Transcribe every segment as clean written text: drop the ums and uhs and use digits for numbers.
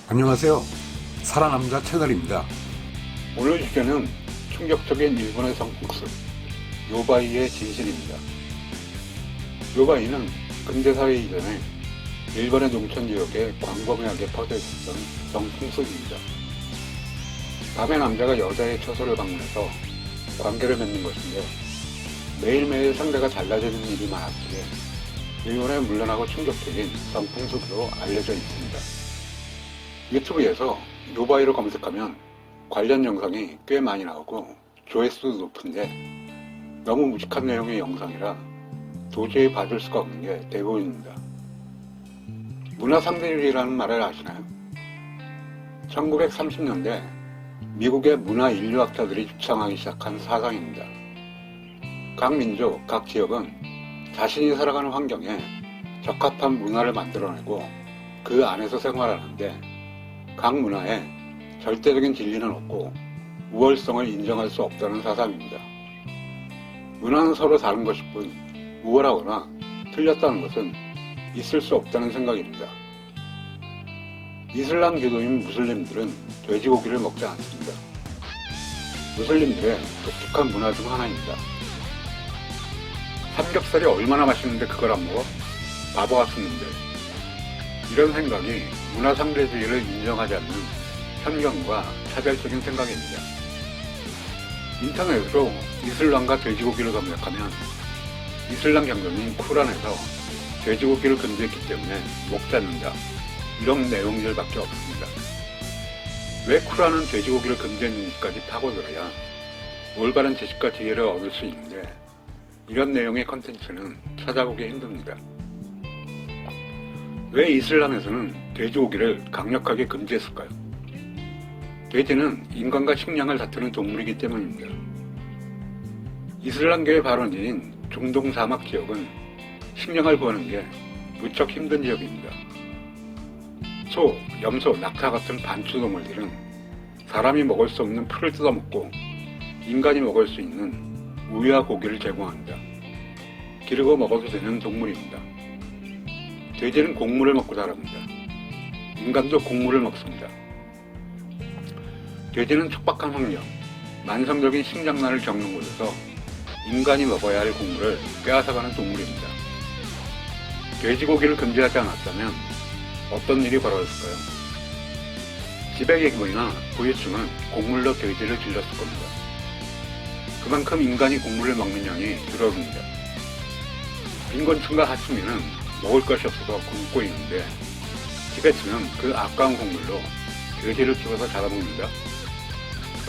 안녕하세요. 살아남자 채널입니다. 오늘 주제는 충격적인 일본의 성폭술, 요바이의 진실입니다. 요바이는 근대사회 이전에 일본의 농촌 지역에 광범위하게 퍼져 있었던 성풍俗입니다. 밤에 남자가 여자의 처소를 방문해서 관계를 맺는 것인데 매일매일 상대가 달라지는 일이 많았기에 일본의 문란하고 충격적인 성풍俗으로 알려져 있습니다. 유튜브에서 요바이로 검색하면 관련 영상이 꽤 많이 나오고 조회수도 높은데 너무 무식한 내용의 영상이라 도저히 봐줄 수가 없는 게 대부분입니다. 문화상대주의라는 말을 아시나요? 1930년대 미국의 문화인류학자들이 주창하기 시작한 사상입니다. 각 민족, 각 지역은 자신이 살아가는 환경에 적합한 문화를 만들어내고 그 안에서 생활하는데 각 문화에 절대적인 진리는 없고 우월성을 인정할 수 없다는 사상입니다. 문화는 서로 다른 것일 뿐 우월하거나 틀렸다는 것은 있을 수 없다는 생각입니다. 이슬람 교도인 무슬림들은 돼지고기를 먹지 않습니다. 무슬림들의 독특한 문화 중 하나입니다. 삼겹살이 얼마나 맛있는데 그걸 안 먹어? 바보 같은 놈들. 이런 생각이 문화상대주의를 인정하지 않는 편견과 차별적인 생각입니다. 인터넷으로 이슬람과 돼지고기를 검색하면 이슬람 경전인 쿠란에서 돼지고기를 금지했기 때문에 먹지 않는다, 이런 내용들밖에 없습니다. 왜 쿠란은 돼지고기를 금지했는지까지 파고들어야 올바른 지식과 지혜를 얻을 수 있는데 이런 내용의 컨텐츠는 찾아보기 힘듭니다. 왜 이슬람에서는 돼지고기를 강력하게 금지했을까요? 돼지는 인간과 식량을 다투는 동물이기 때문입니다. 이슬람교의 발원지인 중동 사막 지역은 식량을 구하는 게 무척 힘든 지역입니다. 소, 염소, 낙타 같은 반추동물들은 사람이 먹을 수 없는 풀을 뜯어먹고 인간이 먹을 수 있는 우유와 고기를 제공합니다. 기르고 먹어도 되는 동물입니다. 돼지는 곡물을 먹고 자랍니다. 인간도 곡물을 먹습니다. 돼지는 촉박한 환경, 만성적인 식량난을 겪는 곳에서 인간이 먹어야 할 곡물을 빼앗아가는 동물입니다. 돼지고기를 금지하지 않았다면 어떤 일이 벌어졌을까요? 지배계급이나 부유층은 곡물로 돼지를 길렀을 겁니다. 그만큼 인간이 곡물을 먹는 양이 줄어듭니다. 빈곤층과 하층민은 먹을 것이 없어서 굶고 있는데 지배층은 그 아까운 곡물로 돼지를 키워서 잡아먹는다?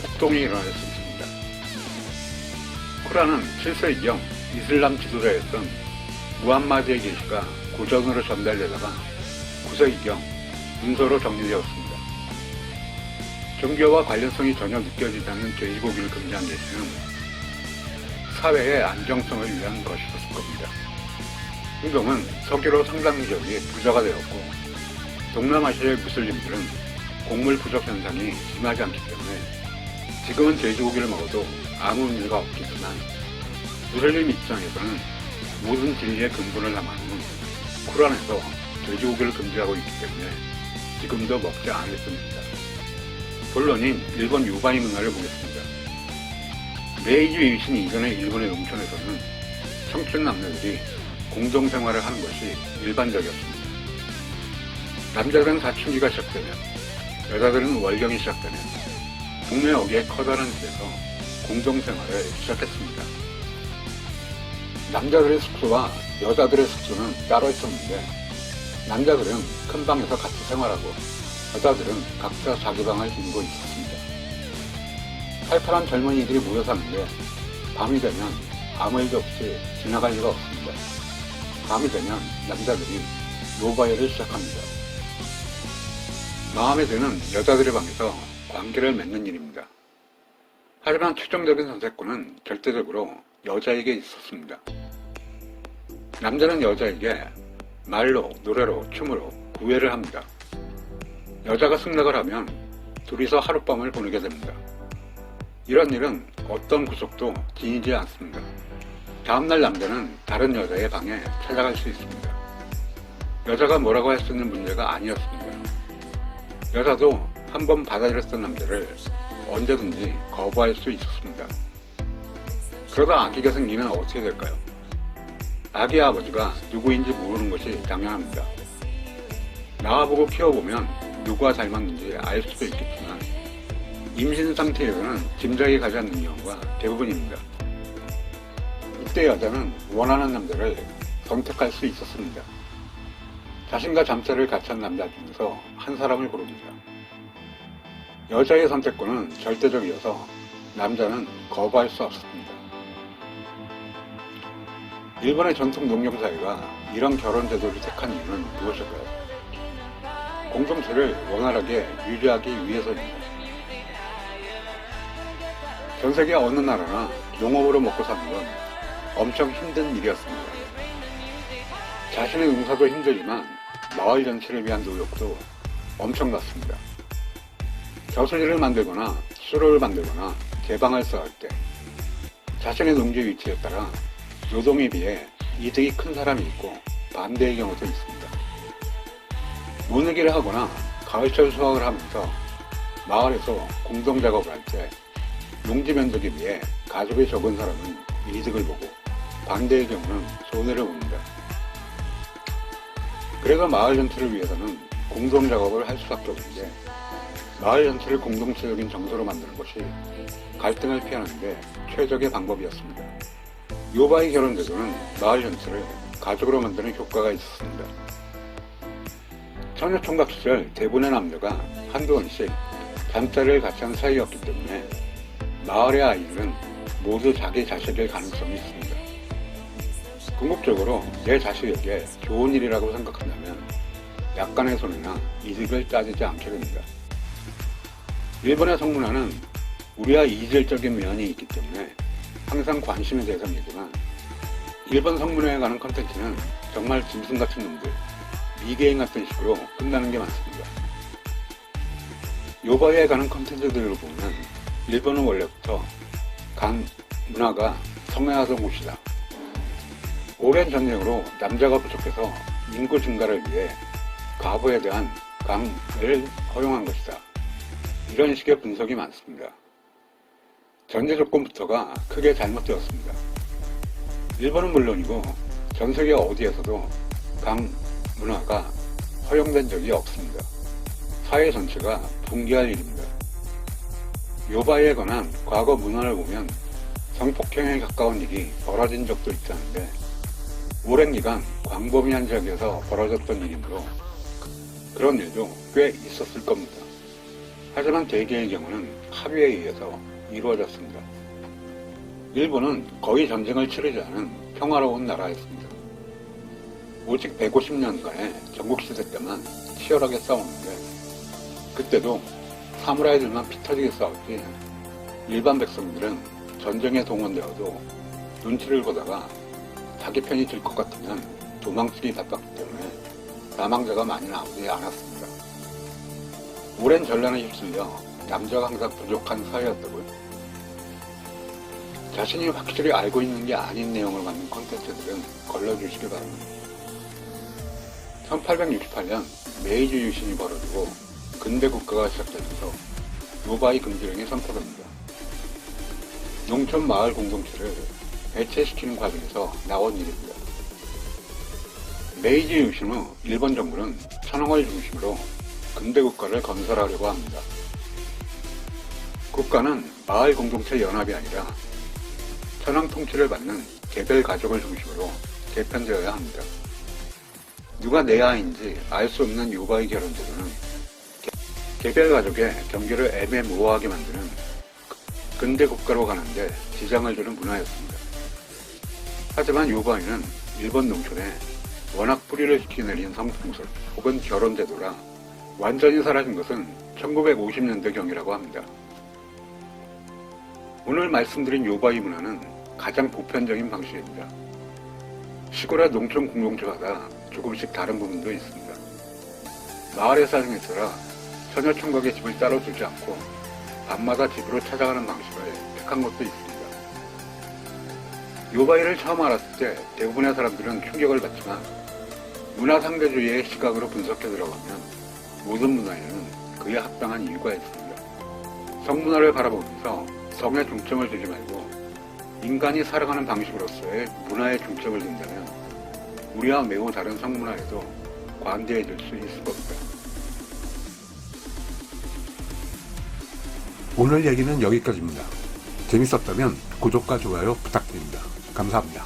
폭동이 일어날 수 있습니다. 쿠란은 7세 이경 이슬람 지도자였던 무함마드의 계시가 고전으로 전달되다가 9세 이경 문서로 정리되었습니다. 종교와 관련성이 전혀 느껴지지 않는 돼지고기를 금지한 계시는 사회의 안정성을 위한 것이었을 겁니다. 중동은 석유로 상당 지역이 부자가 되었고 동남아시아의 무슬림들은 곡물 부족 현상이 심하지 않기 때문에 지금은 돼지고기를 먹어도 아무 문제가 없겠지만 무슬림 입장에서는 모든 진리의 근본을 담아놓은 쿠란에서 돼지고기를 금지하고 있기 때문에 지금도 먹지 않을 뿐입니다. 본론인 일본 요바이 문화를 보겠습니다. 메이지 유신 이전의 일본의 농촌에서는 청춘 남녀들이 공동생활을 하는 것이 일반적이었습니다. 남자들은 사춘기가 시작되면, 여자들은 월경이 시작되면 동네 어귀에 커다란 집에서 공동생활을 시작했습니다. 남자들의 숙소와 여자들의 숙소는 따로 있었는데 남자들은 큰 방에서 같이 생활하고 여자들은 각자 자기 방을 지니고 있었습니다. 팔팔한 젊은이들이 모여 사는데 밤이 되면 아무 일도 없이 지나갈 리가 없습니다. 밤이 되면 남자들이 요바이를 시작합니다. 마음에 드는 여자들의 방에서 관계를 맺는 일입니다. 하지만 최종적인 선택권은 절대적으로 여자에게 있었습니다. 남자는 여자에게 말로, 노래로, 춤으로 구애를 합니다. 여자가 승낙을 하면 둘이서 하룻밤을 보내게 됩니다. 이런 일은 어떤 구속도 지니지 않습니다. 다음날 남자는 다른 여자의 방에 찾아갈 수 있습니다. 여자가 뭐라고 할 수 있는 문제가 아니었습니다. 여자도 한 번 받아들였던 남자를 언제든지 거부할 수 있었습니다. 그러다 아기가 생기면 어떻게 될까요? 아기 아버지가 누구인지 모르는 것이 당연합니다. 낳아보고 키워보면 누구와 잘 맞는지 알 수도 있겠지만 임신 상태에서는 짐작이 가지 않는 경우가 대부분입니다. 이때 여자는 원하는 남자를 선택할 수 있었습니다. 자신과 잠자리를 같이 한 남자 중에서 한 사람을 고릅니다. 여자의 선택권은 절대적이어서 남자는 거부할 수 없었습니다. 일본의 전통 농경사회가 이런 결혼 제도를 택한 이유는 무엇일까요? 공동체를 원활하게 유지하기 위해서입니다. 전 세계 어느 나라나 농업으로 먹고 사는 건 엄청 힘든 일이었습니다. 자신의 농사도 힘들지만 마을 전체를 위한 노력도 엄청났습니다. 저수지를 만들거나 수로를 만들거나 개방을 쌓을 때 자신의 농지 위치에 따라 노동에 비해 이득이 큰 사람이 있고 반대의 경우도 있습니다. 모내기를 하거나 가을철 수확을 하면서 마을에서 공동작업을 할 때 농지 면적에 비해 가족이 적은 사람은 이득을 보고 반대의 경우는 손해를 봅니다. 그래서 마을 전체를 위해서는 공동작업을 할 수밖에 없는데 마을 전체를 공동체적인 정서로 만드는 것이 갈등을 피하는 데 최적의 방법이었습니다. 요바이 결혼 제도는 마을 전체를 가족으로 만드는 효과가 있었습니다. 처녀총각 시절 대부분의 남녀가 한두 번씩 잠자리를 같이 한 사이였기 때문에 마을의 아이들은 모두 자기 자식일 가능성이 있습니다. 궁극적으로 내 자식에게 좋은 일이라고 생각한다면 약간의 손해나 이득을 따지지 않게 됩니다. 일본의 성문화는 우리와 이질적인 면이 있기 때문에 항상 관심의 대상이지만 일본 성문화에 관한 컨텐츠는 정말 짐승 같은 놈들, 미개인 같은 식으로 끝나는 게 많습니다. 요바이에 관한 컨텐츠들을 보면 일본은 원래부터 강 문화가 성행하던 곳이다. 오랜 전쟁으로 남자가 부족해서 인구 증가를 위해 과부에 대한 강을 허용한 것이다. 이런 식의 분석이 많습니다. 전제 조건부터가 크게 잘못되었습니다. 일본은 물론이고 전 세계 어디에서도 강 문화가 허용된 적이 없습니다. 사회 전체가 붕괴할 일입니다. 요바이에 관한 과거 문헌을 보면 성폭행에 가까운 일이 벌어진 적도 있다는데 오랜 기간 광범위한 지역에서 벌어졌던 일이므로 그런 일도 꽤 있었을 겁니다. 하지만 대개의 경우는 합의에 의해서 이루어졌습니다. 일본은 거의 전쟁을 치르지 않은 평화로운 나라였습니다. 오직 150년간의 전국시대 때만 치열하게 싸웠는데 그때도 사무라이들만 피 터지게 싸웠지 일반 백성들은 전쟁에 동원되어도 눈치를 보다가 자기 편이 들 것 같으면 도망치기 바빴기 때문에 사망자가 많이 나오지 않았습니다. 오랜 전란에 휩쓸려 남자가 항상 부족한 사회였다고요? 자신이 확실히 알고 있는 게 아닌 내용을 갖는 콘텐츠들은 걸러주시기 바랍니다. 1868년 메이지 유신이 벌어지고 근대 국가가 시작되면서 요바이 금지령이 선포됩니다. 농촌 마을 공동체를 배체시키는 과정에서 나온 일입니다. 메이지 유신 후 일본 정부는 천황을 중심으로 근대 국가를 건설하려고 합니다. 국가는 마을 공동체 연합이 아니라 천황 통치를 받는 개별 가족을 중심으로 개편되어야 합니다. 누가 내 아이인지 알 수 없는 요바이 결혼 제도는 개별 가족의 경계를 애매모호하게 만드는 근대 국가로 가는데 지장을 주는 문화였습니다. 하지만 요바이는 일본 농촌에 워낙 뿌리를 시켜내린 성풍속 혹은 결혼 제도라 완전히 사라진 것은 1950년대경이라고 합니다. 오늘 말씀드린 요바이 문화는 가장 보편적인 방식입니다. 시골의 농촌 공동체마다 조금씩 다른 부분도 있습니다. 마을에 사는 것처럼 처녀총각의 집을 따로 두지 않고 밤마다 집으로 찾아가는 방식을 택한 것도 있습니다. 요바이를 처음 알았을 때 대부분의 사람들은 충격을 받지만 문화상대주의의 시각으로 분석해 들어가면 모든 문화에는 그에 합당한 이유가 있습니다. 성문화를 바라보면서 성에 중점을 두지 말고 인간이 살아가는 방식으로서의 문화에 중점을 둔다면 우리와 매우 다른 성문화에도 관대해질 수 있을 겁니다. 오늘 얘기는 여기까지입니다. 재밌었다면 구독과 좋아요 부탁드립니다. 감사합니다.